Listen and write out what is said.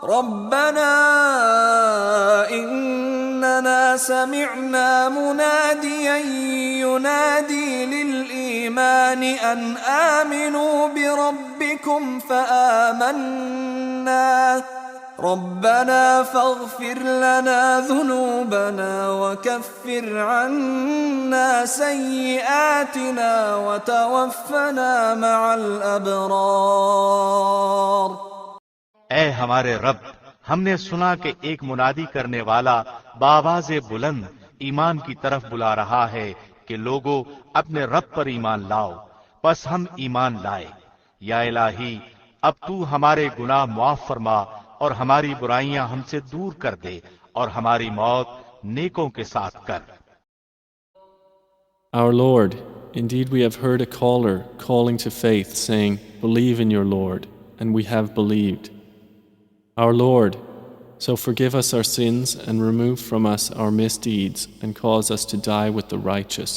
ربنا إننا سمعنا مناديا ينادي للإيمان أن آمنوا بربكم فآمنا ربنا فاغفر لنا ذنوبنا وكفر عنا سيئاتنا وتوفنا مع الأبرار. اے ہمارے رب، ہم نے سنا کہ ایک منادی کرنے والا بآواز بلند ایمان کی طرف بلا رہا ہے کہ لوگو اپنے رب پر ایمان لاؤ. پس ہم ایمان لائے. یا الہی، اب تو ہمارے گناہ معاف فرما اور ہماری برائیاں ہم سے دور کر دے اور ہماری موت نیکوں کے ساتھ کر. Our Lord, indeed we have heard a caller calling to faith, saying, "Believe in your Lord," and we have believed. Our Lord, so forgive us our sins and remove from us our misdeeds and cause us to die with the righteous.